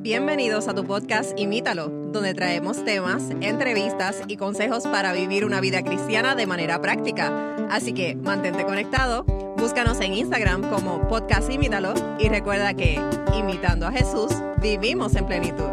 Bienvenidos a tu podcast Imítalo, donde traemos temas, entrevistas y consejos para vivir una vida cristiana de manera práctica. Así que mantente conectado, búscanos en Instagram como Podcast Imítalo y recuerda que, imitando a Jesús, vivimos en plenitud.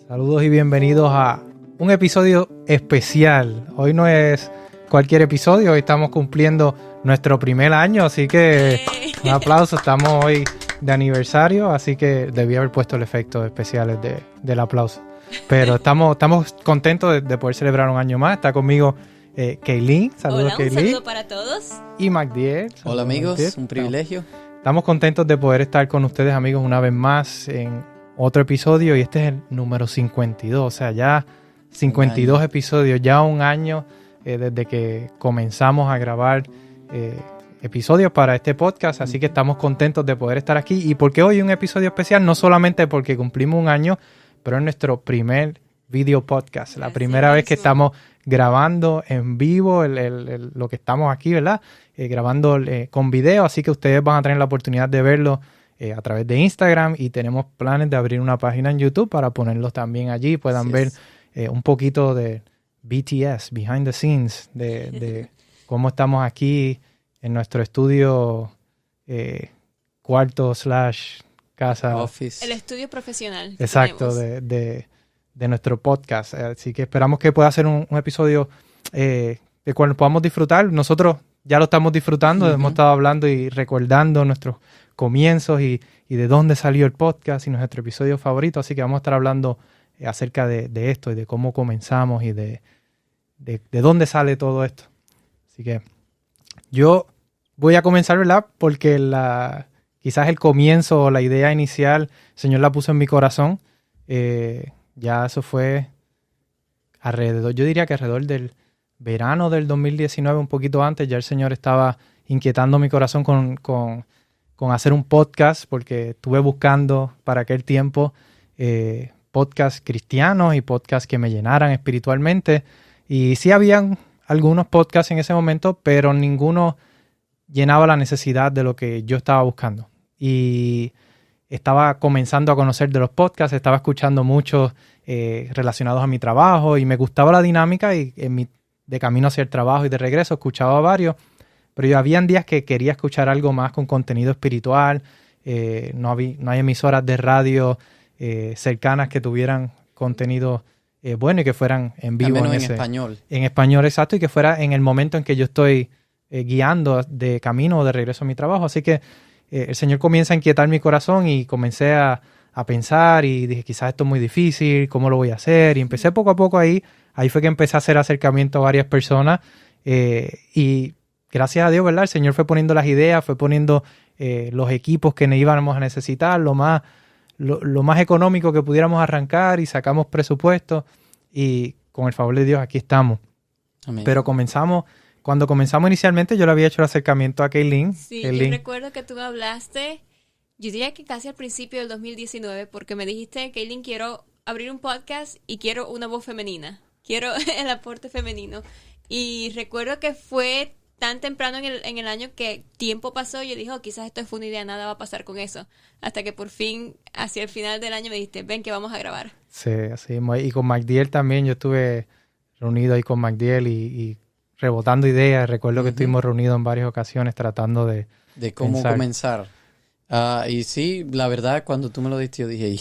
Saludos y bienvenidos a un episodio especial. Hoy no es cualquier episodio, hoy estamos cumpliendo nuestro primer año, así que un aplauso, estamos hoy de aniversario, así que debí haber puesto el efecto especiales del aplauso. Pero estamos contentos de poder celebrar un año más. Está conmigo Kaylin. Saludos. Hola, Kaylin. Un saludo para todos. Y Magdiel. Hola amigos, Magdiel. un privilegio. Estamos contentos de poder estar con ustedes, amigos, una vez más en otro episodio, y este es el número 52, o sea, ya 52 episodios, ya un año desde que comenzamos a grabar episodios para este podcast, así que estamos contentos de poder estar aquí. ¿Y por qué hoy un episodio especial? No solamente porque cumplimos un año, pero es nuestro primer video podcast, la primera vez que estamos grabando en vivo lo que estamos aquí, ¿verdad? Grabando con video, así que ustedes van a tener la oportunidad de verlo a través de Instagram, y tenemos planes de abrir una página en YouTube para ponerlos también allí, puedan ver un poquito de BTS, Behind the Scenes, de cómo estamos aquí en nuestro estudio, cuarto / casa. Office. El estudio profesional. Exacto, de nuestro podcast. Así que esperamos que pueda ser un episodio del cual podamos disfrutar. Nosotros ya lo estamos disfrutando, hemos estado hablando y recordando nuestros comienzos y de dónde salió el podcast y nuestro episodio favorito. Así que vamos a estar hablando acerca de esto y de cómo comenzamos y de dónde sale todo esto. Así que yo voy a comenzar, ¿verdad? Porque quizás el comienzo o la idea inicial, el Señor la puso en mi corazón. Ya eso fue yo diría que alrededor del verano del 2019, un poquito antes, ya el Señor estaba inquietando mi corazón con hacer un podcast, porque estuve buscando para aquel tiempo podcasts cristianos y podcasts que me llenaran espiritualmente. Y sí habían algunos podcasts en ese momento, pero ninguno llenaba la necesidad de lo que yo estaba buscando. Y estaba comenzando a conocer de los podcasts, estaba escuchando muchos relacionados a mi trabajo, y me gustaba la dinámica, y de camino hacia el trabajo y de regreso escuchaba varios, pero yo habían días que quería escuchar algo más con contenido espiritual. No hay emisoras de radio cercanas que tuvieran contenido bueno y que fueran en vivo. Al menos en español. En español, exacto, y que fuera en el momento en que yo estoy guiando de camino o de regreso a mi trabajo. Así que el Señor comienza a inquietar mi corazón, y comencé a pensar, y dije, quizás esto es muy difícil, ¿cómo lo voy a hacer? Y empecé poco a poco ahí fue que empecé a hacer acercamiento a varias personas, y gracias a Dios, ¿verdad? El Señor fue poniendo las ideas, fue poniendo los equipos que íbamos a necesitar, lo más económico que pudiéramos arrancar, y sacamos presupuesto, y con el favor de Dios aquí estamos. Amén. Pero cuando comenzamos inicialmente, yo le había hecho el acercamiento a Kaylin. Sí, Kaylin. yo recuerdo que tú me hablaste, yo diría que casi al principio del 2019, porque me dijiste, Kaylin, quiero abrir un podcast y quiero una voz femenina, quiero el aporte femenino. Y recuerdo que fue tan temprano en el año que tiempo pasó, y yo dije, quizás esto fue una idea, nada va a pasar con eso. Hasta que por fin, hacia el final del año, me dijiste, ven que vamos a grabar. Sí, así mismo. Y con Magdiel también, yo estuve reunido ahí con Magdiel y rebotando ideas. Recuerdo que estuvimos reunidos en varias ocasiones tratando de cómo pensar. comenzar. Y sí, la verdad, cuando tú me lo diste, yo dije,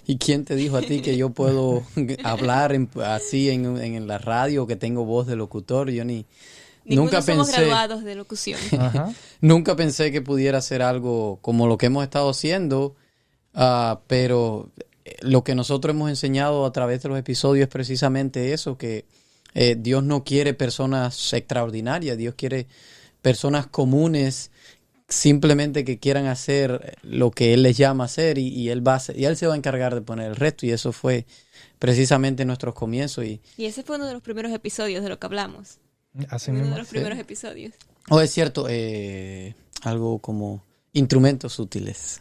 ¿y quién te dijo a ti que yo puedo hablar así en la radio, que tengo voz de locutor? Yo nunca somos pensé, graduados de locución. Ajá. nunca pensé que pudiera hacer algo como lo que hemos estado haciendo, pero lo que nosotros hemos enseñado a través de los episodios es precisamente eso, que Dios no quiere personas extraordinarias, Dios quiere personas comunes, simplemente que quieran hacer lo que Él les llama a hacer, y Él se va a encargar de poner el resto, y eso fue precisamente nuestros comienzos. Y ese fue uno de los primeros episodios de lo que hablamos. Así Uno mismo. de los primeros episodios. Es cierto, algo como instrumentos útiles.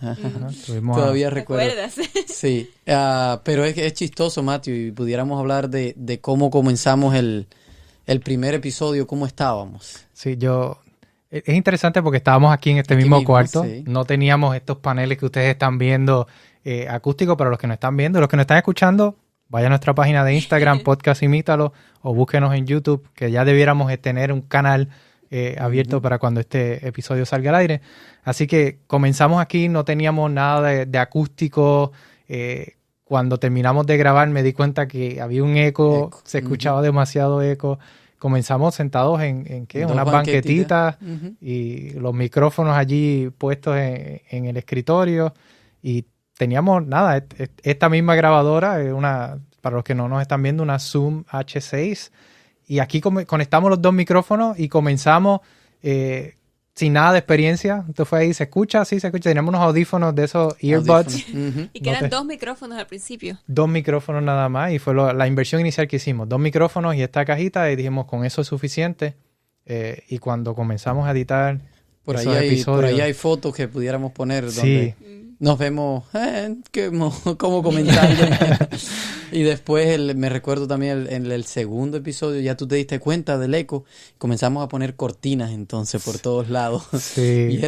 Todavía recuerdo. ¿Recuerdas? Sí, pero es chistoso, Matthew, y pudiéramos hablar de cómo comenzamos el primer episodio, cómo estábamos. Sí, yo es interesante porque estábamos aquí en este Aquí mismo mismo, cuarto. sí. No teníamos estos paneles que ustedes están viendo acústicos, para los que nos están viendo. Los que nos están escuchando, vaya a nuestra página de Instagram, Podcast Imítalo, o búsquenos en YouTube, que ya debiéramos tener un canal abierto para cuando este episodio salga al aire. Así que comenzamos aquí, no teníamos nada de acústico. Cuando terminamos de grabar me di cuenta que había un eco. Se escuchaba demasiado eco. Comenzamos sentados en ¿qué? Unas banquetitas y los micrófonos allí puestos en el escritorio, y teníamos nada, esta misma grabadora, para los que no nos están viendo, una Zoom H6, y aquí conectamos los dos micrófonos y comenzamos sin nada de experiencia. Entonces fue ahí, se escucha, teníamos unos audífonos de esos earbuds. Y que eran 2 micrófonos al principio. 2 micrófonos nada más, y fue la inversión inicial que hicimos. 2 micrófonos y esta cajita, y dijimos, con eso es suficiente. Y cuando comenzamos a editar por esos ahí episodios, hay fotos que pudiéramos poner donde sí, nos vemos como comentando. Y después me recuerdo también en el segundo episodio, ya tú te diste cuenta del eco, comenzamos a poner cortinas entonces por todos lados. sí. Y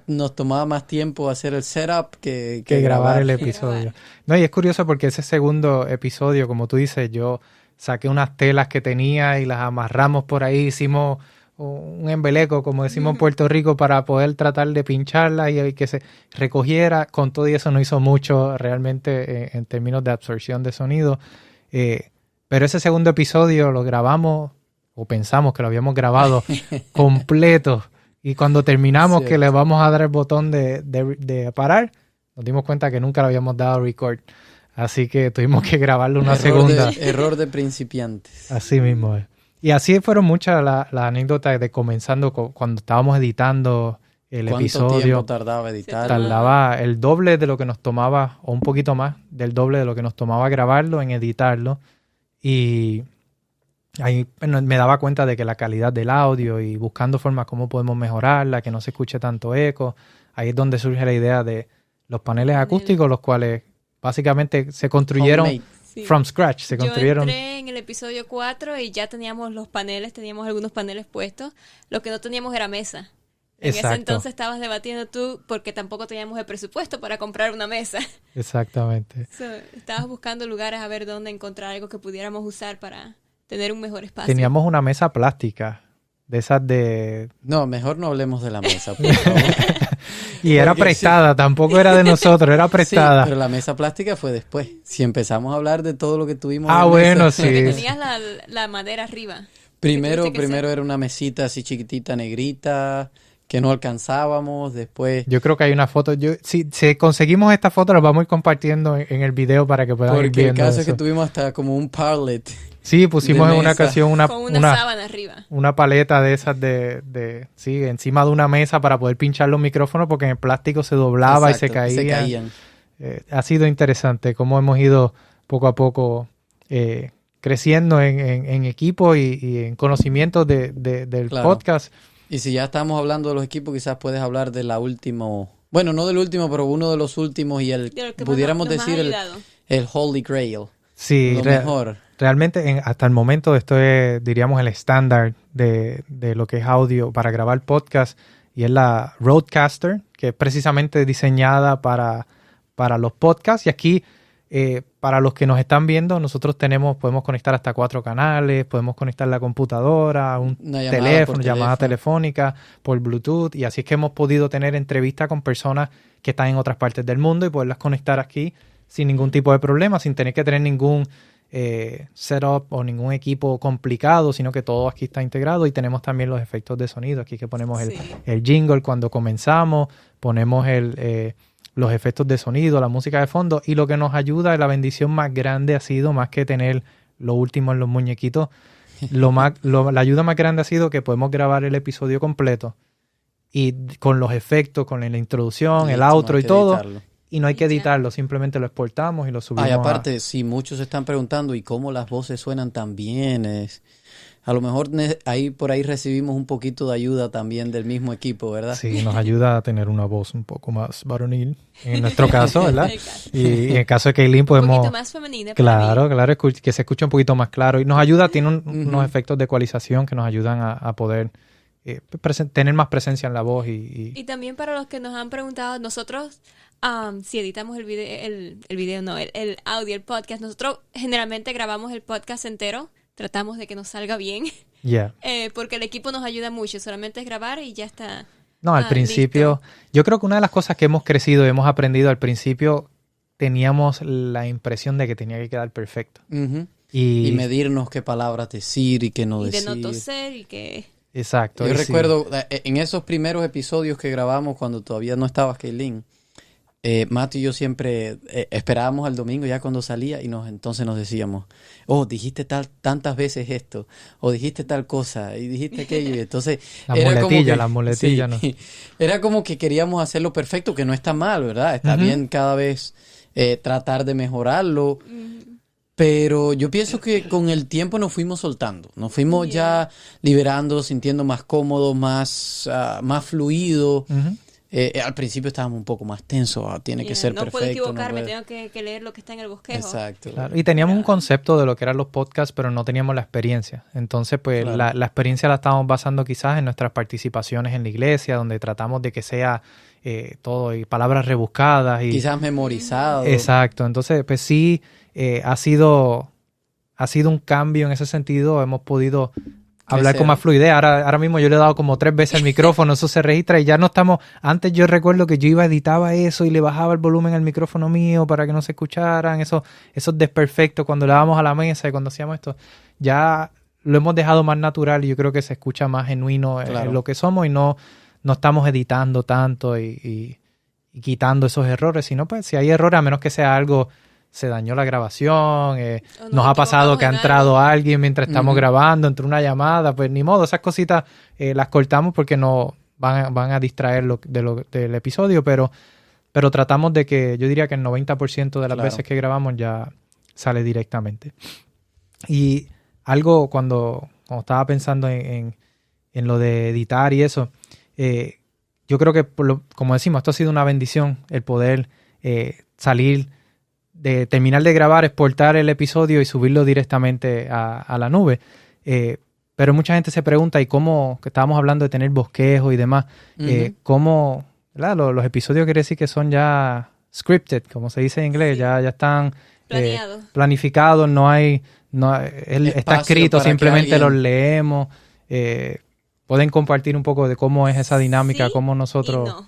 nos tomaba más tiempo hacer el setup que grabar el episodio. No, y es curioso porque ese segundo episodio, como tú dices, yo saqué unas telas que tenía y las amarramos por ahí, hicimos un embeleco, como decimos en Puerto Rico, para poder tratar de pincharla y que se recogiera. Con todo y eso no hizo mucho realmente en términos de absorción de sonido. Pero ese segundo episodio lo grabamos, o pensamos que lo habíamos grabado completo. Y cuando terminamos, que le vamos a dar el botón de parar, nos dimos cuenta que nunca le habíamos dado record. Así que tuvimos que grabarlo una segunda. Error de principiantes. Así mismo es. Y así fueron muchas las anécdotas de comenzando cuando estábamos editando el episodio. ¿Cuánto tiempo tardaba editar? Tardaba el doble de lo que nos tomaba, o un poquito más del doble de lo que nos tomaba grabarlo, en editarlo. Y ahí me daba cuenta de que la calidad del audio, y buscando formas cómo podemos mejorarla, que no se escuche tanto eco. Ahí es donde surge la idea de los paneles acústicos, los cuales básicamente se construyeron from scratch. Yo entré en el episodio 4 y ya teníamos los paneles, teníamos algunos paneles puestos. Lo que no teníamos era mesa. En ese entonces estabas debatiendo tú, porque tampoco teníamos el presupuesto para comprar una mesa. Exactamente. Estabas buscando lugares a ver dónde encontrar algo que pudiéramos usar para tener un mejor espacio. Teníamos una mesa plástica, de esas de... No, mejor no hablemos de la mesa, por favor. Y era prestada, tampoco era de nosotros, era prestada. Sí, pero la mesa plástica fue después. Si empezamos a hablar de todo lo que tuvimos. Bueno, sí. Porque tenías la madera arriba. Primero era una mesita así chiquitita, negrita, que no alcanzábamos. Después... Yo creo que hay una foto. Si conseguimos esta foto, la vamos a ir compartiendo en el video para que puedan ir viendo. Porque el caso eso. es que tuvimos hasta como un parlet. Sí, pusimos en una ocasión con una sábana arriba. Una paleta de esas sí, encima de una mesa para poder pinchar los micrófonos, porque en el plástico se doblaba. Exacto, y se caían. Ha sido interesante cómo hemos ido poco a poco creciendo en equipo y en conocimientos del podcast. Y si ya estamos hablando de los equipos, quizás puedes hablar de la última, bueno, no del último, pero uno de los últimos, y pudiéramos decir el Holy Grail. Sí, lo mejor. Realmente hasta el momento esto es, diríamos, el estándar de lo que es audio para grabar podcast, y es la Rodecaster, que es precisamente diseñada para los podcasts. Y aquí, para los que nos están viendo, nosotros podemos conectar hasta 4 canales, podemos conectar la computadora, un teléfono, llamada telefónica, por Bluetooth, y así es que hemos podido tener entrevistas con personas que están en otras partes del mundo y poderlas conectar aquí sin ningún tipo de problema, sin tener que tener ningún setup o ningún equipo complicado, sino que todo aquí está integrado. Y tenemos también los efectos de sonido. Aquí que ponemos el jingle cuando comenzamos, ponemos los efectos de sonido, la música de fondo. Y lo que nos ayuda, la bendición más grande ha sido, más que tener lo último en los muñequitos, la ayuda más grande ha sido que podemos grabar el episodio completo y con los efectos, con la introducción, el outro y todo. Y no hay que editarlo, simplemente lo exportamos y lo subimos. Aparte, si muchos se están preguntando, ¿y cómo las voces suenan tan bien? A lo mejor por ahí recibimos un poquito de ayuda también del mismo equipo, ¿verdad? Sí, nos ayuda a tener una voz un poco más varonil, en nuestro caso, ¿verdad? Y en el caso de Kaylin podemos... Un poquito más femenina. Claro, que se escuche un poquito más claro. Y nos ayuda, tiene unos efectos de ecualización que nos ayudan a poder tener más presencia en la voz. Y también para los que nos han preguntado, nosotros, si editamos el audio, el podcast, nosotros generalmente grabamos el podcast entero, tratamos de que nos salga bien, Yeah. porque el equipo nos ayuda mucho, solamente es grabar y ya está. No, al principio, listo. yo creo que una de las cosas que hemos crecido y hemos aprendido al principio, teníamos la impresión de que tenía que quedar perfecto. Ujú. Y medirnos qué palabras decir y qué no Y de decir. no toser y que... exacto. Yo y sí. recuerdo en esos primeros episodios que grabamos cuando todavía no estabas, Kaylin, Matt y yo siempre esperábamos al domingo ya cuando salía y entonces nos decíamos, oh, dijiste tantas veces esto, o dijiste tal cosa, y dijiste aquello, y entonces Las muletillas, ¿no? Era como que queríamos hacerlo perfecto, que no está mal, ¿verdad? Está bien cada vez tratar de mejorarlo, pero yo pienso que con el tiempo nos fuimos soltando, nos fuimos ya liberando, sintiendo más cómodos, más fluido. Ujú. Al principio estábamos un poco más tensos, tiene que ser no perfecto. puedo equivocarme, no puede- tengo que leer lo que está en el bosquejo. Exacto. Claro, y teníamos un concepto de lo que eran los podcasts, pero no teníamos la experiencia. Entonces, pues Claro. la experiencia la estábamos basando quizás en nuestras participaciones en la iglesia, donde tratamos de que sea todo y palabras rebuscadas. Y, Quizás memorizado. exacto. Entonces, pues sí, ha sido un cambio en ese sentido. Hemos podido hablar Crecer. con más fluidez. Ahora mismo yo le he dado como 3 veces el micrófono, eso se registra y ya no estamos... Antes yo recuerdo que yo editaba eso y le bajaba el volumen al micrófono mío para que no se escucharan, esos desperfectos cuando le dábamos a la mesa y cuando hacíamos esto. Ya lo hemos dejado más natural y yo creo que se escucha más genuino Claro. en lo que somos y no estamos editando tanto y quitando esos errores, sino pues si hay errores, a menos que sea algo... Se dañó la grabación, nos ha pasado que ha entrado alguien mientras estamos grabando, entró una llamada, pues ni modo, esas cositas las cortamos porque no van a distraer del episodio, pero tratamos de que, yo diría que el 90% de las Claro. veces que grabamos ya sale directamente. Y algo cuando estaba pensando en lo de editar y eso, yo creo que, como decimos, esto ha sido una bendición, el poder salir de terminar de grabar, exportar el episodio y subirlo directamente a la nube. Pero mucha gente se pregunta, ¿y cómo? Que estábamos hablando de tener bosquejo y demás. ¿Cómo? ¿Verdad? Los episodios quiere decir que son ya scripted, como se dice en inglés, ya están planificados, está escrito, simplemente los leemos. Pueden compartir un poco de cómo es esa dinámica, cómo nosotros...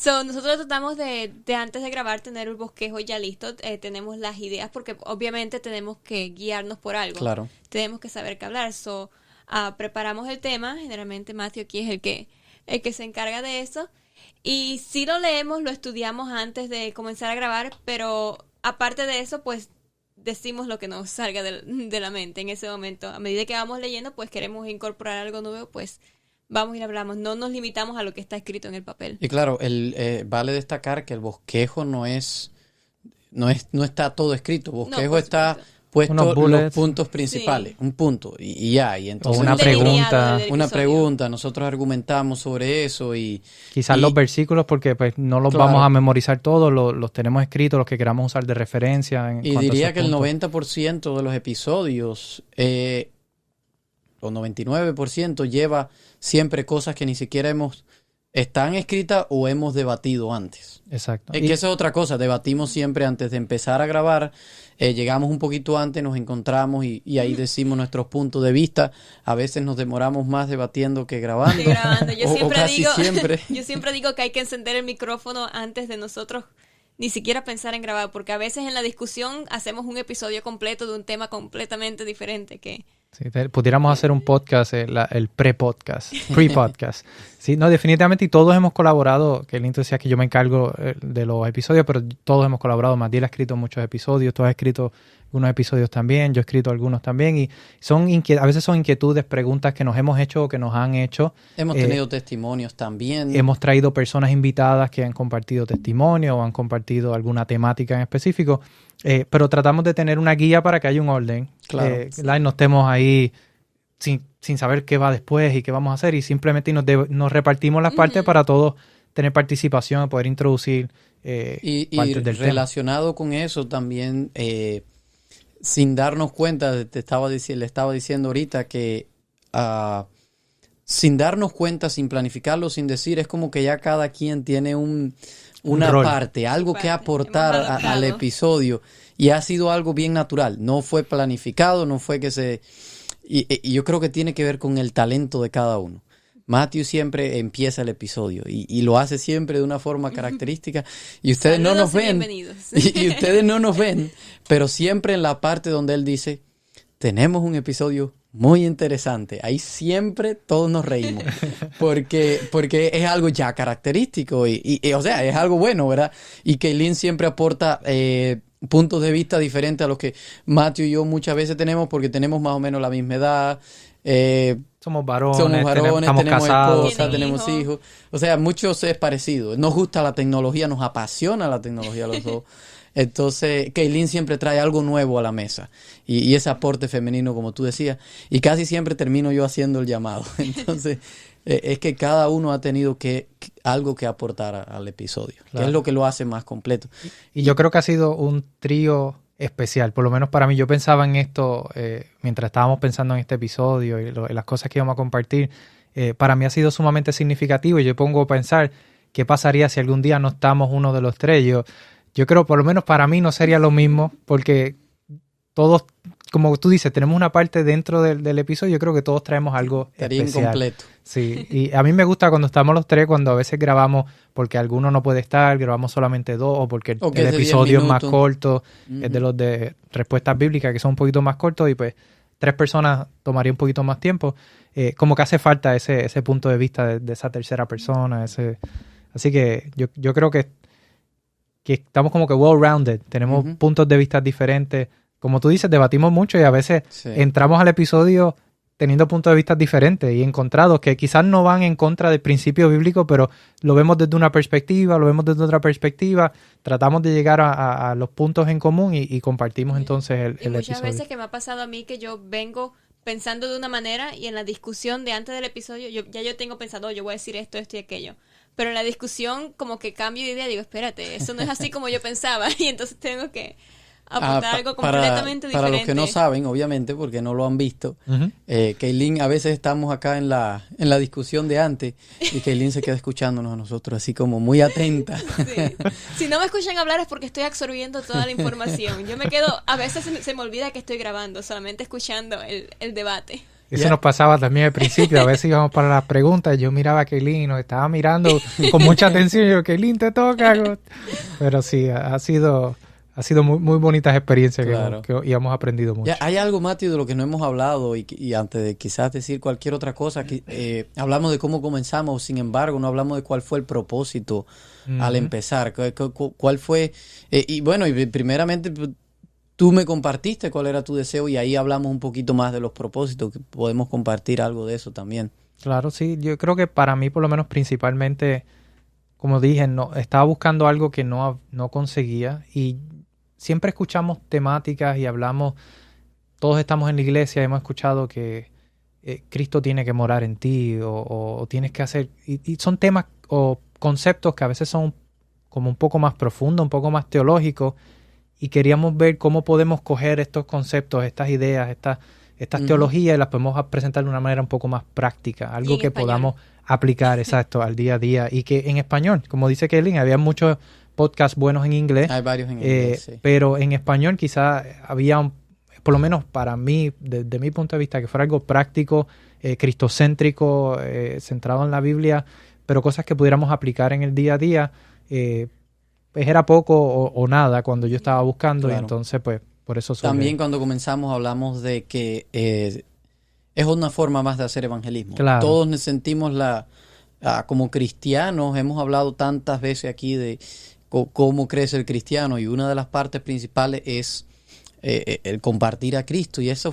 Nosotros tratamos de antes de grabar tener el bosquejo ya listo, tenemos las ideas porque obviamente tenemos que guiarnos por algo. Claro. Tenemos que saber qué hablar. Preparamos el tema, generalmente Matthew aquí es el que se encarga de eso. Y si lo leemos, lo estudiamos antes de comenzar a grabar, pero aparte de eso, pues decimos lo que nos salga de la mente en ese momento. A medida que vamos leyendo, pues queremos incorporar algo nuevo, pues vamos y hablamos. No nos limitamos a lo que está escrito en el papel. Y claro, vale destacar que el bosquejo no está todo escrito. Bosquejo está puesto los puntos principales, un punto y ya. Y entonces una pregunta. Una pregunta, nosotros argumentamos sobre eso y... Quizás los versículos, porque pues no los vamos a memorizar todos, los tenemos escritos, los que queramos usar de referencia. Y diría que el 90% de los episodios, o 99%, lleva siempre cosas que ni siquiera están escritas o hemos debatido antes. Exacto. Que esa es otra cosa, debatimos siempre antes de empezar a grabar, llegamos un poquito antes, nos encontramos y ahí decimos nuestros puntos de vista. A veces nos demoramos más debatiendo que grabando. Yo siempre digo que hay que encender el micrófono antes de nosotros ni siquiera pensar en grabar, porque a veces en la discusión hacemos un episodio completo de un tema completamente diferente que... Sí, pudiéramos hacer un podcast, el pre-podcast. Sí, no, definitivamente, y todos hemos colaborado, que Linto decía que yo me encargo de los episodios, pero todos hemos colaborado. Matiel ha escrito muchos episodios, tú has escrito algunos episodios también, yo he escrito algunos también, y a veces son inquietudes, preguntas que nos hemos hecho o que nos han hecho. Hemos tenido testimonios también. Hemos traído personas invitadas que han compartido testimonio o han compartido alguna temática en específico. Pero tratamos de tener una guía para que haya un orden. Claro. No estemos ahí sin saber qué va después y qué vamos a hacer, y simplemente nos repartimos las partes para todos tener participación, poder introducir partes del relacionado tema. Con eso también, sin darnos cuenta, le estaba diciendo ahorita que sin darnos cuenta, sin planificarlo, sin decir, es como que ya cada quien tiene una rol. parte, algo que aportar Hemos adoptado. al episodio, y ha sido algo bien natural, no fue planificado, no fue que se... Y yo creo que tiene que ver con el talento de cada uno. Matthew siempre empieza el episodio y lo hace siempre de una forma característica, y ustedes no nos Saludos y ven, bienvenidos. y ustedes no nos ven, pero siempre en la parte donde él dice, tenemos un episodio muy interesante, ahí siempre todos nos reímos, porque es algo ya característico y o sea, es algo bueno, ¿verdad? Y Kaylin siempre aporta puntos de vista diferentes a los que Matthew y yo muchas veces tenemos, porque tenemos más o menos la misma edad, Somos varones, estamos estamos casados. esposas, Tienen tenemos hijos. hijos. O sea, muchos es parecido. Nos gusta la tecnología, nos apasiona la tecnología a los dos. Entonces, Kaylin siempre trae algo nuevo a la mesa. Y ese aporte femenino, como tú decías. Y casi siempre termino yo haciendo el llamado. Entonces, es que cada uno ha tenido algo que aportar al episodio. Claro. Que es lo que lo hace más completo. Y yo creo que ha sido un trío especial, por lo menos para mí. Yo pensaba en esto mientras estábamos pensando en este episodio y las cosas que íbamos a compartir. Para mí ha sido sumamente significativo, y yo pongo a pensar qué pasaría si algún día no estamos uno de los tres. Yo creo, por lo menos para mí, no sería lo mismo, porque todos, como tú dices, tenemos una parte dentro del episodio. Yo creo que todos traemos algo Estaría especial. incompleto. Sí, y a mí me gusta cuando estamos los tres, cuando a veces grabamos porque alguno no puede estar, grabamos solamente dos, o porque O que el es de 10 episodio es más minutos. corto, es de los de respuestas bíblicas, que son un poquito más cortos, y pues 3 personas tomaría un poquito más tiempo. Como que hace falta ese punto de vista de esa tercera persona. Así que yo creo que estamos como que well-rounded, tenemos Ujú. puntos de vista diferentes. Como tú dices, debatimos mucho, y a veces Sí. entramos al episodio teniendo puntos de vista diferentes y encontrados que quizás no van en contra del principio bíblico, pero lo vemos desde una perspectiva, lo vemos desde otra perspectiva, tratamos de llegar a los puntos en común y compartimos entonces Y el muchas episodio. veces que me ha pasado a mí que yo vengo pensando de una manera, y en la discusión de antes del episodio yo tengo pensado, "Oh, yo voy a decir esto y aquello". Pero en la discusión como que cambio de idea, digo, espérate, eso no es así como yo pensaba, y entonces tengo que aportar algo completamente para diferente. los que no saben, obviamente, porque no lo han visto, Ujú. Kaylin, a veces estamos acá en la discusión de antes, y Kaylin se queda escuchándonos a nosotros así como muy atenta. Sí. Si no me escuchan hablar es porque estoy absorbiendo toda la información. Yo me quedo, a veces se me olvida que estoy grabando, solamente escuchando el debate. Eso Ya. nos pasaba también al principio. A veces íbamos para las preguntas, yo miraba a Kaylin, nos estaba mirando con mucha atención, y yo, Kaylin, te toca. Pero sí, ha sido muy, muy bonitas experiencias Claro. y hemos aprendido mucho. Ya, hay algo, Matthew, de lo que no hemos hablado, y antes de quizás decir cualquier otra cosa, hablamos de cómo comenzamos, sin embargo, no hablamos de cuál fue el propósito al empezar, cuál fue, y bueno, y primeramente tú me compartiste cuál era tu deseo, y ahí hablamos un poquito más de los propósitos, que podemos compartir algo de eso también. Claro, sí. Yo creo que para mí, por lo menos principalmente, como dije, no estaba buscando algo que no conseguía, y siempre escuchamos temáticas y hablamos, todos estamos en la iglesia y hemos escuchado que Cristo tiene que morar en ti, o tienes que hacer, y son temas o conceptos que a veces son como un poco más profundos, un poco más teológicos, y queríamos ver cómo podemos coger estos conceptos, estas ideas, estas Ujú. teologías, y las podemos presentar de una manera un poco más práctica, algo en que español. podamos aplicar, exacto, al día a día, y que en español, como dice Kaylin, había muchos podcasts buenos en inglés, Hay varios en inglés, sí. pero en español quizá había, por lo menos para mí, desde mi punto de vista, que fuera algo práctico, cristocéntrico, centrado en la Biblia, pero cosas que pudiéramos aplicar en el día a día. Pues era poco o nada cuando yo estaba buscando, y Claro. entonces pues por eso surge. También cuando comenzamos hablamos de que es una forma más de hacer evangelismo. Claro. Todos nos sentimos como cristianos, hemos hablado tantas veces aquí de cómo crece el cristiano, y una de las partes principales es el compartir a Cristo, y esto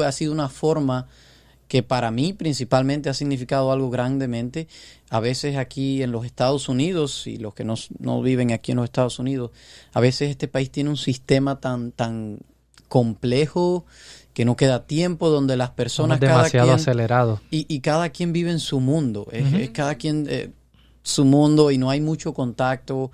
ha sido una forma que para mí principalmente ha significado algo grandemente. A veces aquí en los Estados Unidos, y los que no viven aquí en los Estados Unidos, a veces este país tiene un sistema tan complejo que no queda tiempo, donde las personas, Somos demasiado acelerados. y cada quien vive en su mundo, Ujú. es cada quien su mundo, y no hay mucho contacto.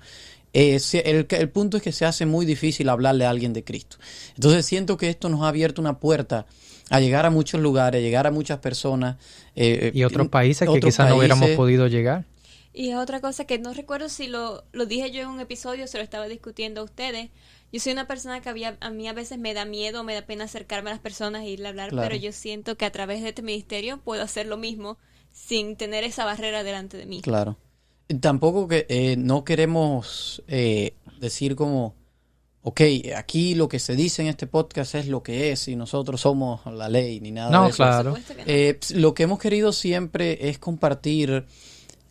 El punto es que se hace muy difícil hablarle a alguien de Cristo. Entonces siento que esto nos ha abierto una puerta a llegar a muchos lugares, a llegar a muchas personas. Y otros países que quizás no hubiéramos podido llegar. Y otra cosa que no recuerdo si lo dije yo en un episodio, se lo estaba discutiendo a ustedes. Yo soy una persona que a mí a veces me da miedo, me da pena acercarme a las personas e irle a hablar, Claro. pero yo siento que a través de este ministerio puedo hacer lo mismo sin tener esa barrera delante de mí. Claro. Tampoco que no queremos decir como, ok, aquí lo que se dice en este podcast es lo que es y nosotros somos la ley ni nada No, de eso. claro. Por supuesto que no. Lo que hemos querido siempre es compartir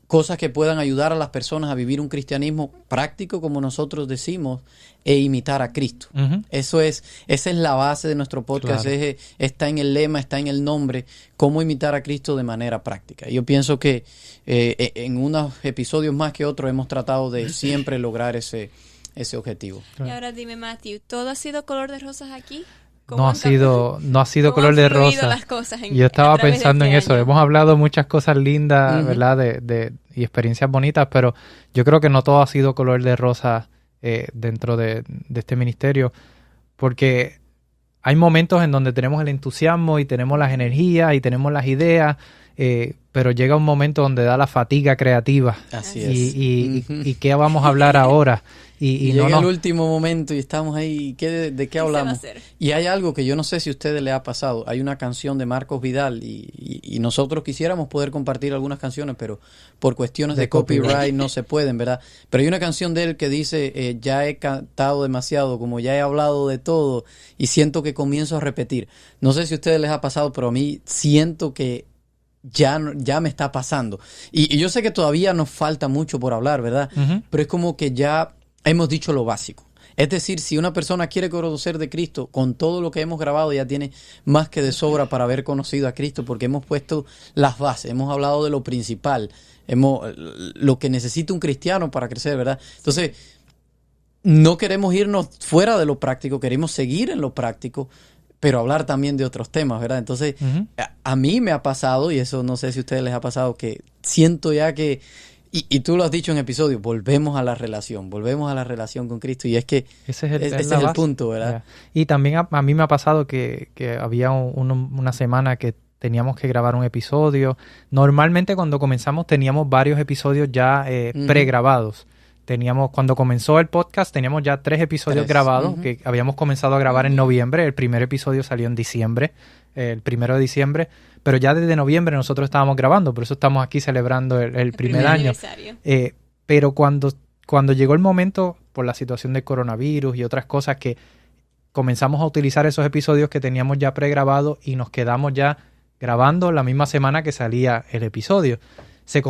cosas que puedan ayudar a las personas a vivir un cristianismo práctico, como nosotros decimos, e imitar a Cristo. Ujú. Esa es la base de nuestro podcast. Claro. Está en el lema, está en el nombre, cómo imitar a Cristo de manera práctica. Yo pienso que en unos episodios más que otros hemos tratado de siempre lograr ese objetivo. Y ahora dime, Matthew, ¿todo ha sido color de rosas aquí? No ha sido color de rosa. Las cosas Yo estaba a través de pensando en este eso. año? Hemos hablado muchas cosas lindas, Ujú. ¿verdad? Y experiencias bonitas, pero yo creo que no todo ha sido color de rosa dentro de este ministerio, porque hay momentos en donde tenemos el entusiasmo y tenemos las energías y tenemos las ideas, pero llega un momento donde da la fatiga creativa. Así Y, es. y qué vamos a hablar ahora. Y no llega el nos- último momento y estamos ahí. ¿De qué ¿Qué se va a hablamos? hacer? Y hay algo que yo no sé si a ustedes les ha pasado. Hay una canción de Marcos Vidal y nosotros quisiéramos poder compartir algunas canciones, pero por cuestiones de De copyright. copyright no se pueden, ¿verdad? Pero hay una canción de él que dice, ya he cantado demasiado, como ya he hablado de todo y siento que comienzo a repetir. No sé si a ustedes les ha pasado, pero a mí siento que ya me está pasando. Y yo sé que todavía nos falta mucho por hablar, ¿verdad? Ujú. Pero es como que ya hemos dicho lo básico. Es decir, si una persona quiere conocer de Cristo, con todo lo que hemos grabado ya tiene más que de sobra para haber conocido a Cristo, porque hemos puesto las bases, hemos hablado de lo principal, lo que necesita un cristiano para crecer, ¿verdad? Entonces, no queremos irnos fuera de lo práctico, queremos seguir en lo práctico, pero hablar también de otros temas, ¿verdad? Entonces, Ujú. a mí me ha pasado, y eso no sé si a ustedes les ha pasado, que siento ya que, y tú lo has dicho en episodio, volvemos a la relación con Cristo, y es que Ese es el, ese es es la el base. punto, ¿verdad? Ya. Y también a mí me ha pasado que había una semana que teníamos que grabar un episodio. Normalmente cuando comenzamos teníamos varios episodios ya Ujú. pregrabados. Cuando comenzó el podcast teníamos ya 3 episodios 3, grabados ujú. que habíamos comenzado a grabar en noviembre. El primer episodio salió en diciembre, el 1 de diciembre. Pero ya desde noviembre nosotros estábamos grabando, por eso estamos aquí celebrando el primer año. aniversario. Pero cuando llegó el momento, por la situación del coronavirus y otras cosas, que comenzamos a utilizar esos episodios que teníamos ya pregrabados y nos quedamos ya grabando la misma semana que salía el episodio. Se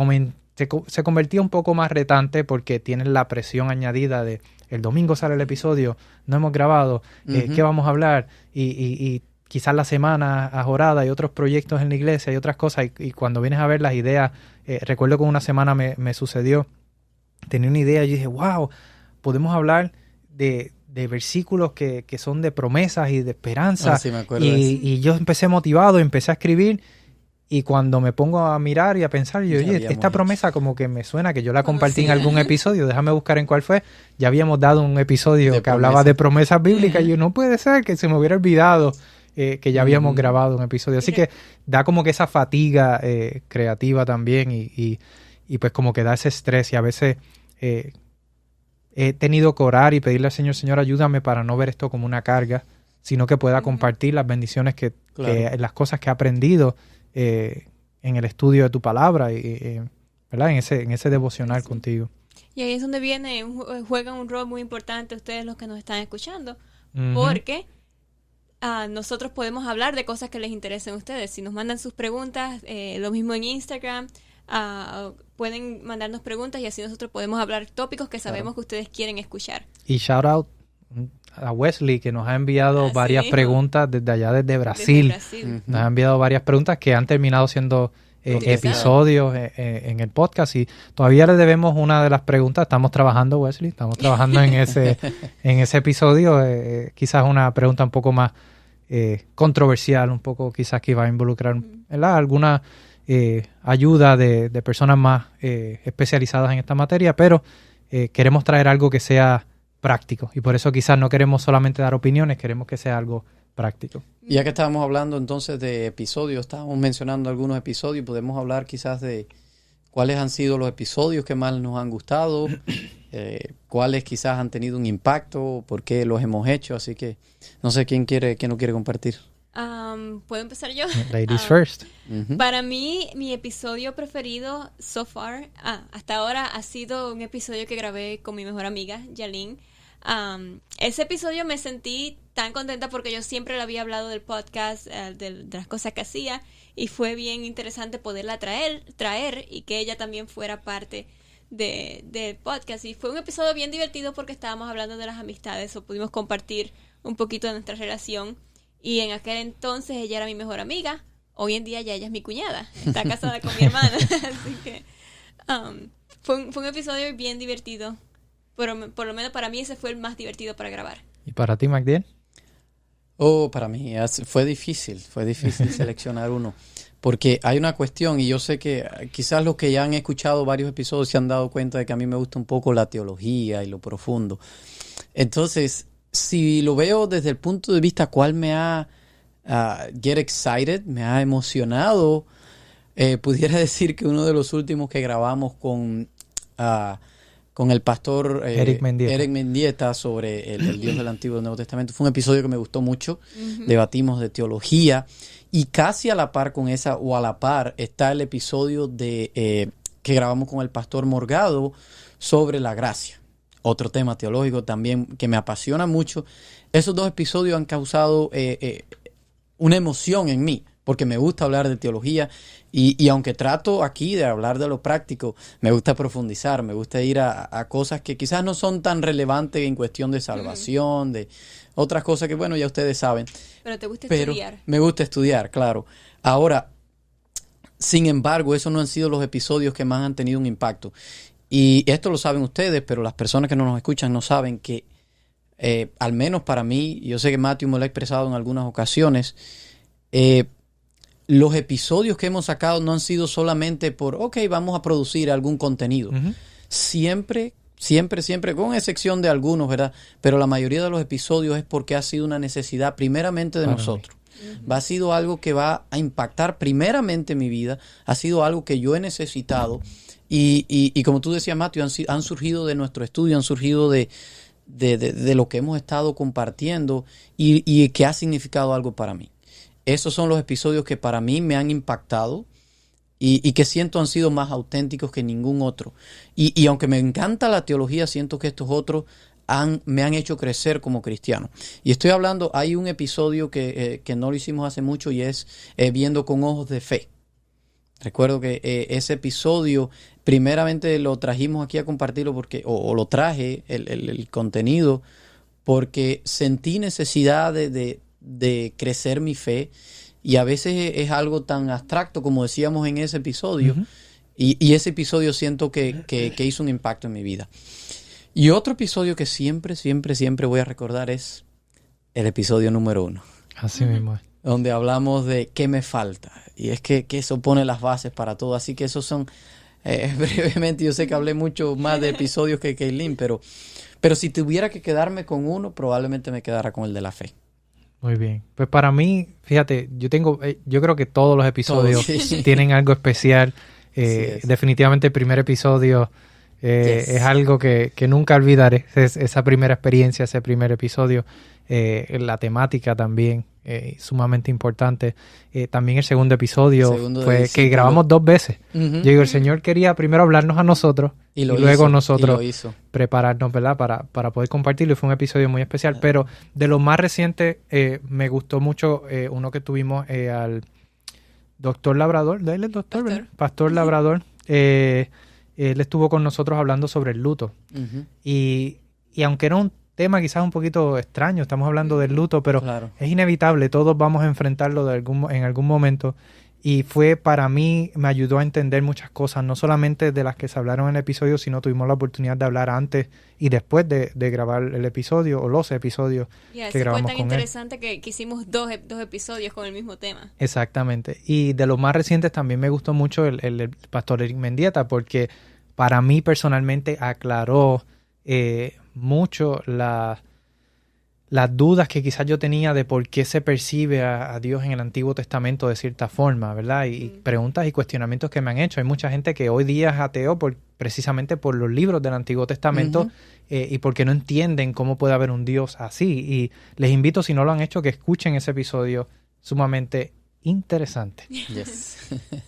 convertía un poco más retante porque tienes la presión añadida de el domingo sale el episodio, no hemos grabado, Ujú. ¿qué vamos a hablar? Y quizás la semana ajorada y otros proyectos en la iglesia y otras cosas, y cuando vienes a ver las ideas, recuerdo que una semana me sucedió, tenía una idea y dije, wow, podemos hablar de versículos que son de promesas y de esperanza. Ah, sí, me acuerdo de eso. Y yo empecé motivado, empecé a escribir, y cuando me pongo a mirar y a pensar, yo, Ya oye, habíamos esta hecho. promesa como que me suena, que yo la compartí en Conocida. algún episodio, déjame buscar en cuál fue. Ya habíamos dado un episodio De que hablaba promesas. de promesas bíblicas, y yo, no puede ser que se me hubiera olvidado que ya habíamos Ujú. grabado un episodio. Así que da como que esa fatiga creativa también, y pues como que da ese estrés, y a veces he tenido que orar y pedirle al Señor, Señor, ayúdame para no ver esto como una carga, sino que pueda compartir las bendiciones Claro. las cosas que he aprendido en el estudio de tu palabra, ¿verdad? En ese devocional Sí. contigo. Y ahí es donde juegan un rol muy importante ustedes los que nos están escuchando, Ujú. porque nosotros podemos hablar de cosas que les interesen a ustedes. Si nos mandan sus preguntas, lo mismo en Instagram, pueden mandarnos preguntas y así nosotros podemos hablar tópicos que sabemos que ustedes quieren escuchar. Y shout out a Wesley, que nos ha enviado varias sí. preguntas desde allá, desde Brasil. Desde Brasil. Nos ha enviado varias preguntas que han terminado siendo Utilizadas. episodios en el podcast, y todavía le debemos una de las preguntas. Estamos trabajando, Wesley, estamos trabajando en ese episodio. Quizás una pregunta un poco más controversial, un poco quizás que va a involucrar, ¿verdad?, alguna ayuda de personas más especializadas en esta materia, pero queremos traer algo que sea práctico, y por eso quizás no queremos solamente dar opiniones, queremos que sea algo práctico. Y ya que estábamos hablando entonces de episodios, estábamos mencionando algunos episodios, podemos hablar quizás de cuáles han sido los episodios que más nos han gustado, cuáles quizás han tenido un impacto, por qué los hemos hecho, así que no sé quién no quiere compartir. ¿Puedo empezar yo? Ladies first. Para mí, mi episodio preferido so far, hasta ahora, ha sido un episodio que grabé con mi mejor amiga, Yaline. Ese episodio me sentí tan contenta porque yo siempre le había hablado del podcast, de las cosas que hacía, y fue bien interesante poderla traer y que ella también fuera parte del podcast. Y fue un episodio bien divertido porque estábamos hablando de las amistades, o pudimos compartir un poquito de nuestra relación. Y en aquel entonces ella era mi mejor amiga. Hoy en día ya ella es mi cuñada. Está casada con mi hermana. Así que fue un episodio bien divertido. Pero por lo menos para mí ese fue el más divertido para grabar. ¿Y para ti, MacDiel? Para mí fue difícil seleccionar uno. Porque hay una cuestión, y yo sé que quizás los que ya han escuchado varios episodios se han dado cuenta de que a mí me gusta un poco la teología y lo profundo. Entonces, si lo veo desde el punto de vista cuál me ha get excited, me ha emocionado, pudiera decir que uno de los últimos que grabamos con el pastor Eric Mendieta sobre el Dios del Antiguo y del Nuevo Testamento fue un episodio que me gustó mucho. Debatimos de teología y casi a la par con esa, o a la par, está el episodio que grabamos con el pastor Morgado sobre la gracia. Otro tema teológico también que me apasiona mucho. Esos dos episodios han causado una emoción en mí, porque me gusta hablar de teología y aunque trato aquí de hablar de lo práctico, me gusta profundizar, me gusta ir a cosas que quizás no son tan relevantes en cuestión de salvación, de otras cosas que, bueno, ya ustedes saben. Pero te gusta estudiar. Me gusta estudiar, claro. Ahora, sin embargo, esos no han sido los episodios que más han tenido un impacto. Y esto lo saben ustedes, pero las personas que no nos escuchan no saben que, al menos para mí, yo sé que Matthew me lo ha expresado en algunas ocasiones, los episodios que hemos sacado no han sido solamente vamos a producir algún contenido. Siempre, con excepción de algunos, ¿verdad? Pero la mayoría de los episodios es porque ha sido una necesidad primeramente de nosotros. Ha sido algo que va a impactar primeramente mi vida, ha sido algo que yo he necesitado. Y como tú decías, Matthew, han surgido de nuestro estudio, han surgido de lo que hemos estado compartiendo y que ha significado algo para mí. Esos son los episodios que para mí me han impactado y que siento han sido más auténticos que ningún otro. Y aunque me encanta la teología, siento que estos otros me han hecho crecer como cristiano. Y estoy hablando, hay un episodio que no lo hicimos hace mucho y es Viendo con ojos de fe. Recuerdo que ese episodio primeramente lo trajimos aquí a compartirlo o lo traje, el contenido, porque sentí necesidad de crecer mi fe, y a veces es algo tan abstracto como decíamos en ese episodio, y ese episodio siento que hizo un impacto en mi vida. Y otro episodio que siempre voy a recordar es el episodio número 1. Así mismo es. Donde hablamos de qué me falta. Y es que eso pone las bases para todo. Así que esos son, brevemente, yo sé que hablé mucho más de episodios que Kaylin, pero si tuviera que quedarme con uno, probablemente me quedara con el de la fe. Muy bien. Pues para mí, fíjate, yo creo que todos los episodios tienen algo especial. Definitivamente el primer episodio es algo que nunca olvidaré. Esa primera experiencia, ese primer episodio. La temática también sumamente importante. También el segundo episodio fue que grabamos 2 veces. Yo digo, el Señor quería primero hablarnos a nosotros y luego nosotros prepararnos, ¿verdad? Para poder compartirlo. Y fue un episodio muy especial. Pero de lo más reciente, me gustó mucho uno que tuvimos al doctor Labrador. ¿De él el doctor? ¿Verdad? Pastor Labrador. Él estuvo con nosotros hablando sobre el luto. Y aunque era un tema quizás un poquito extraño, estamos hablando del luto, pero es inevitable, todos vamos a enfrentarlo en algún momento, y para mí, me ayudó a entender muchas cosas, no solamente de las que se hablaron en el episodio, sino tuvimos la oportunidad de hablar antes y después de grabar el episodio, o los episodios que grabamos con él. Fue tan interesante que hicimos dos episodios con el mismo tema. Exactamente, y de los más recientes también me gustó mucho el pastor Eric Mendieta, porque para mí personalmente aclaró mucho las dudas que quizás yo tenía de por qué se percibe a Dios en el Antiguo Testamento de cierta forma, ¿verdad? Y preguntas y cuestionamientos que me han hecho. Hay mucha gente que hoy día es ateo precisamente por los libros del Antiguo Testamento y porque no entienden cómo puede haber un Dios así. Y les invito, si no lo han hecho, que escuchen ese episodio sumamente interesante. Yes.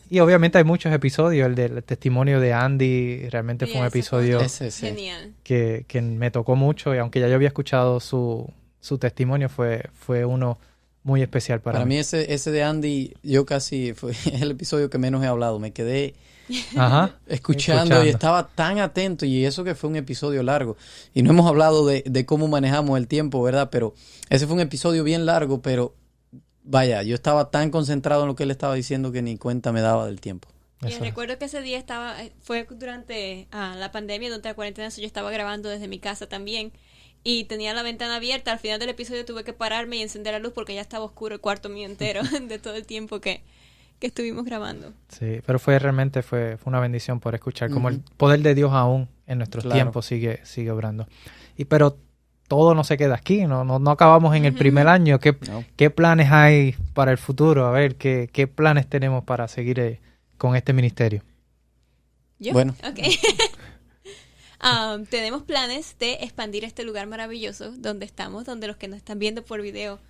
Y obviamente hay muchos episodios. El del testimonio de Andy realmente fue un episodio genial, que me tocó mucho, y aunque ya yo había escuchado su testimonio, fue uno muy especial para mí. Ese de Andy, yo casi fue el episodio que menos he hablado. Me quedé escuchando y estaba tan atento, y eso que fue un episodio largo. Y no hemos hablado de cómo manejamos el tiempo, ¿verdad? Pero ese fue un episodio bien largo, pero vaya, yo estaba tan concentrado en lo que él estaba diciendo que ni cuenta me daba del tiempo. Y recuerdo que ese día fue durante la pandemia, durante la cuarentena, yo estaba grabando desde mi casa también. Y tenía la ventana abierta. Al final del episodio tuve que pararme y encender la luz porque ya estaba oscuro el cuarto mío entero de todo el tiempo que estuvimos grabando. Sí, pero realmente fue una bendición por escuchar cómo el poder de Dios aún en nuestros tiempos sigue obrando. Pero todo no se queda aquí, no acabamos en el primer año. ¿Qué planes hay para el futuro? A ver, ¿qué planes tenemos para seguir con este ministerio? ¿Yo? Bueno. Okay. Tenemos planes de expandir este lugar maravilloso donde estamos, donde los que nos están viendo por video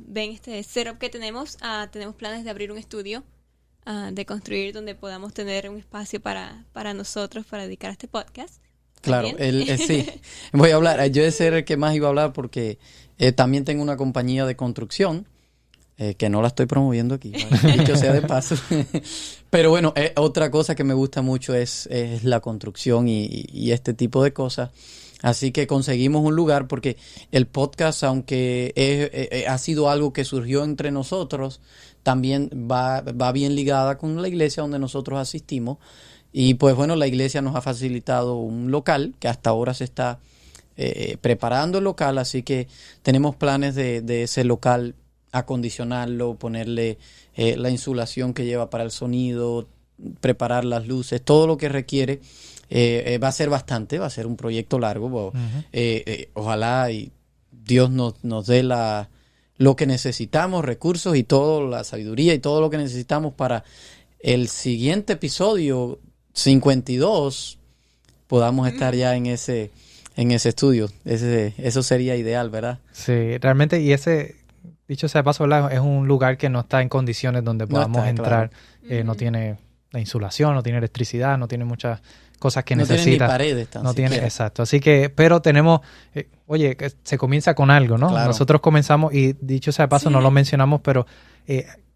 ven este setup que tenemos. Tenemos planes de abrir un estudio, de construir donde podamos tener un espacio para nosotros, para dedicar a este podcast. Claro, sí. Voy a hablar. Yo ese era el que más iba a hablar porque también tengo una compañía de construcción. Que no la estoy promoviendo aquí, ¿vale? Dicho sea de paso. Pero bueno, otra cosa que me gusta mucho es la construcción y este tipo de cosas. Así que conseguimos un lugar porque el podcast, aunque ha sido algo que surgió entre nosotros, también va bien ligada con la iglesia donde nosotros asistimos. Y pues bueno, la iglesia nos ha facilitado un local que hasta ahora se está preparando el local. Así que tenemos planes de ese local acondicionarlo, ponerle la insulación que lleva para el sonido, preparar las luces, todo lo que requiere. Va a ser bastante, va a ser un proyecto largo. Ojalá y Dios nos dé lo que necesitamos, recursos y todo, la sabiduría y todo lo que necesitamos para el siguiente episodio 52 podamos estar ya en ese estudio. Eso sería ideal, ¿verdad? Sí, realmente, y dicho sea de paso, ¿verdad? Es un lugar que no está en condiciones donde podamos entrar. Claro. No tiene la insulación, no tiene electricidad, no tiene muchas cosas que necesita. No tiene ni paredes tan siquiera. Exacto. Así que, pero tenemos, que se comienza con algo, ¿no? Claro. Nosotros comenzamos, y dicho sea de paso, no lo mencionamos, pero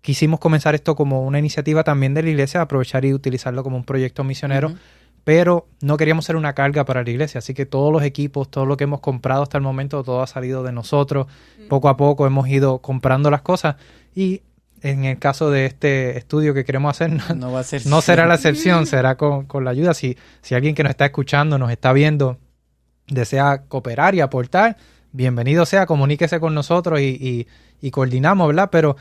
quisimos comenzar esto como una iniciativa también de la iglesia, aprovechar y utilizarlo como un proyecto misionero. Pero no queríamos ser una carga para la iglesia, así que todos los equipos, todo lo que hemos comprado hasta el momento, todo ha salido de nosotros. Poco a poco hemos ido comprando las cosas, y en el caso de este estudio que queremos hacer, no será la excepción, será con la ayuda. Si alguien que nos está escuchando, nos está viendo, desea cooperar y aportar, bienvenido sea, comuníquese con nosotros y coordinamos, ¿verdad? Pero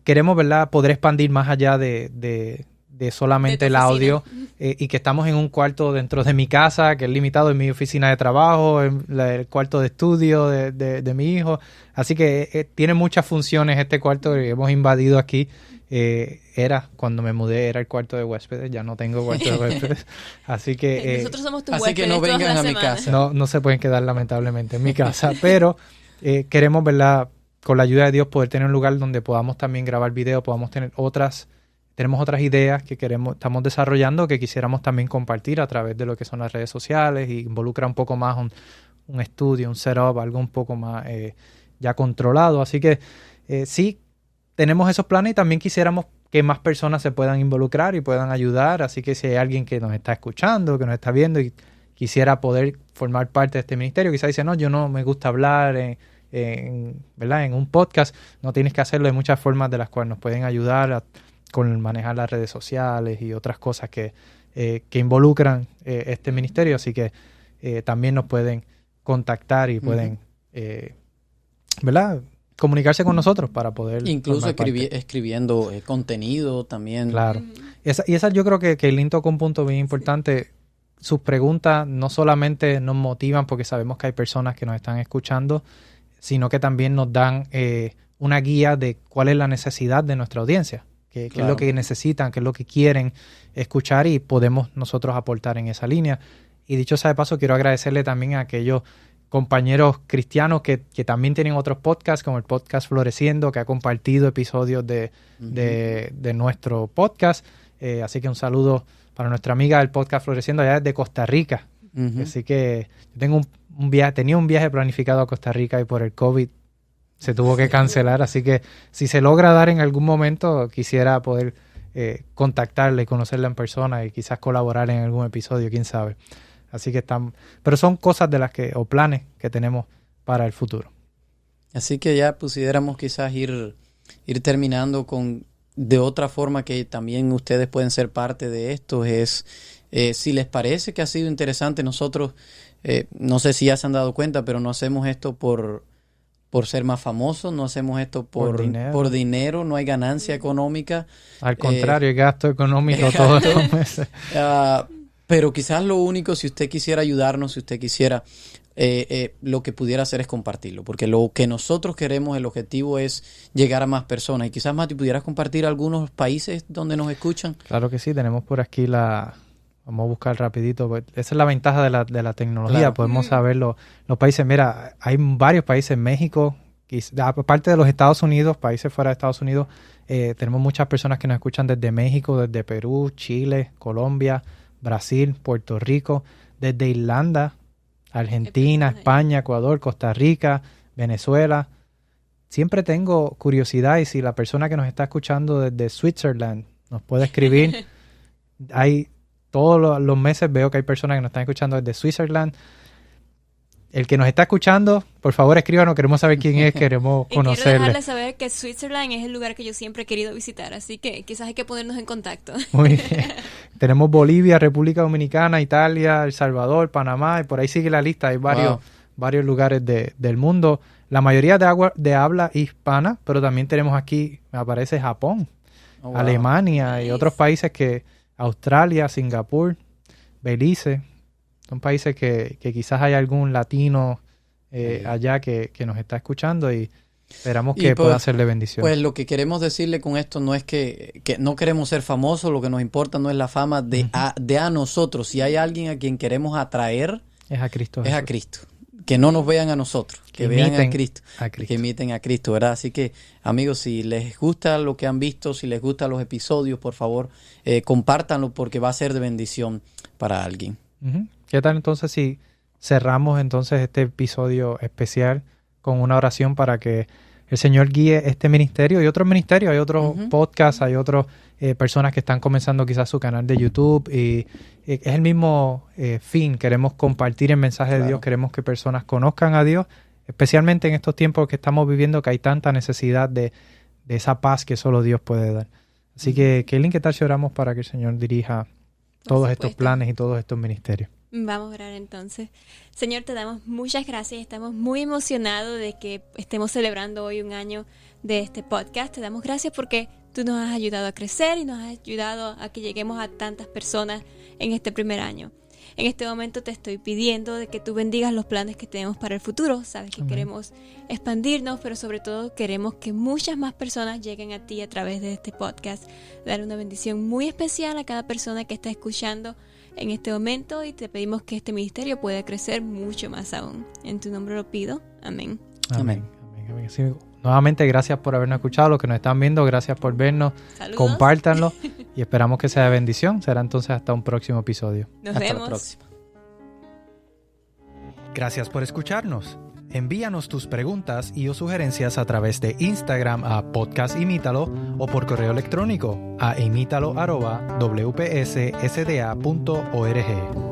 queremos, ¿verdad?, poder expandir más allá de solamente el audio, y que estamos en un cuarto dentro de mi casa, que es limitado, en mi oficina de trabajo, en el cuarto de estudio de mi hijo. Así que tiene muchas funciones este cuarto que hemos invadido aquí. Cuando me mudé, era el cuarto de huéspedes, ya no tengo cuarto de huéspedes. Así que nosotros somos tus así huéspedes. Que no vengan a mi casa. No se pueden quedar lamentablemente en mi casa, pero queremos, ¿verdad?, con la ayuda de Dios, poder tener un lugar donde podamos también grabar video, podamos tener tenemos otras ideas que estamos desarrollando, que quisiéramos también compartir a través de lo que son las redes sociales, y involucra un poco más un estudio, un setup, algo un poco más ya controlado. Así que sí, tenemos esos planes, y también quisiéramos que más personas se puedan involucrar y puedan ayudar. Así que si hay alguien que nos está escuchando, que nos está viendo y quisiera poder formar parte de este ministerio, quizás dice, no, yo no me gusta hablar ¿verdad?, en un podcast. No tienes que hacerlo. Hay muchas formas de las cuales nos pueden ayudar con manejar las redes sociales y otras cosas que involucran este ministerio. Así que también nos pueden contactar y pueden, ¿verdad?, comunicarse con nosotros para poder... Incluso escribiendo contenido también. Claro. Esa yo creo que Eileen tocó un punto bien importante. Sus preguntas no solamente nos motivan porque sabemos que hay personas que nos están escuchando, sino que también nos dan una guía de cuál es la necesidad de nuestra audiencia, qué es lo que necesitan, qué es lo que quieren escuchar y podemos nosotros aportar en esa línea. Y dicho sea de paso, quiero agradecerle también a aquellos compañeros cristianos que también tienen otros podcasts, como el podcast Floreciendo, que ha compartido episodios de nuestro podcast. Así que un saludo para nuestra amiga del podcast Floreciendo allá desde Costa Rica. Así que yo tengo tenía un viaje planificado a Costa Rica y por el COVID se tuvo que cancelar. Así que si se logra dar en algún momento, quisiera poder contactarle y conocerla en persona y quizás colaborar en algún episodio, quién sabe. Así que pero son cosas o planes que tenemos para el futuro. Así que ya pudiéramos quizás ir terminando de otra forma que también ustedes pueden ser parte de esto. Es si les parece que ha sido interesante, nosotros no sé si ya se han dado cuenta, pero no hacemos esto por ser más famosos, no hacemos esto por dinero, no hay ganancia económica. Al contrario, hay gasto económico todos los meses. Pero quizás lo único, si usted quisiera ayudarnos, si usted quisiera, lo que pudiera hacer es compartirlo. Porque lo que nosotros queremos, el objetivo es llegar a más personas. Y quizás, Mati, ¿pudieras compartir algunos países donde nos escuchan? Claro que sí, tenemos por aquí vamos a buscar rapidito. Esa es la ventaja de la tecnología. Claro. Podemos saber los países. Mira, hay varios países en México, aparte de los Estados Unidos, países fuera de Estados Unidos, tenemos muchas personas que nos escuchan desde México, desde Perú, Chile, Colombia, Brasil, Puerto Rico, desde Irlanda, Argentina, España, Ecuador, Costa Rica, Venezuela. Siempre tengo curiosidad y si la persona que nos está escuchando desde Switzerland nos puede escribir. Todos los meses veo que hay personas que nos están escuchando desde Switzerland. El que nos está escuchando, por favor escríbanos, queremos saber quién es, queremos conocerle. Quiero dejarles saber que Switzerland es el lugar que yo siempre he querido visitar, así que quizás hay que ponernos en contacto. Muy bien. Tenemos Bolivia, República Dominicana, Italia, El Salvador, Panamá, y por ahí sigue la lista. Hay varios lugares del mundo, la mayoría de habla hispana, pero también tenemos aquí, me aparece Japón, Alemania y otros países Australia, Singapur, Belice. Son países que quizás hay algún latino allá que nos está escuchando y esperamos que pueda ser de bendición. Pues lo que queremos decirle con esto no es que no queremos ser famosos, lo que nos importa no es la fama de a nosotros. Si hay alguien a quien queremos atraer, es a Cristo. Es a Cristo. Que no nos vean a nosotros, que vean a Cristo, que imiten a Cristo, ¿verdad? Así que, amigos, si les gusta lo que han visto, si les gustan los episodios, por favor, compártanlo porque va a ser de bendición para alguien. ¿Qué tal entonces si cerramos entonces este episodio especial con una oración para que el Señor guíe este ministerio y otros ministerios? Hay otros podcasts, hay otras personas que están comenzando quizás su canal de YouTube y es el mismo fin. Queremos compartir el mensaje de Dios, queremos que personas conozcan a Dios, especialmente en estos tiempos que estamos viviendo que hay tanta necesidad de esa paz que solo Dios puede dar. Así que, Kaylin, ¿qué tal si oramos para que el Señor dirija todos estos planes y todos estos ministerios? Vamos a orar entonces. Señor, te damos muchas gracias. Estamos muy emocionados de que estemos celebrando hoy un año de este podcast. Te damos gracias porque tú nos has ayudado a crecer y nos has ayudado a que lleguemos a tantas personas en este primer año. En este momento te estoy pidiendo de que tú bendigas los planes que tenemos para el futuro. Sabes que queremos expandirnos, pero sobre todo queremos que muchas más personas lleguen a ti a través de este podcast. Dar una bendición muy especial a cada persona que está escuchando en este momento y te pedimos que este ministerio pueda crecer mucho más aún. En tu nombre lo pido. Amén. Amén. Sí, nuevamente, gracias por habernos escuchado. Los que nos están viendo, gracias por vernos. Saludos. Compártanlo y esperamos que sea de bendición. Será entonces hasta un próximo episodio. Nos vemos. La próxima. Gracias por escucharnos. Envíanos tus preguntas y o sugerencias a través de Instagram a podcastimítalo o por correo electrónico a imítalo@wpssda.org.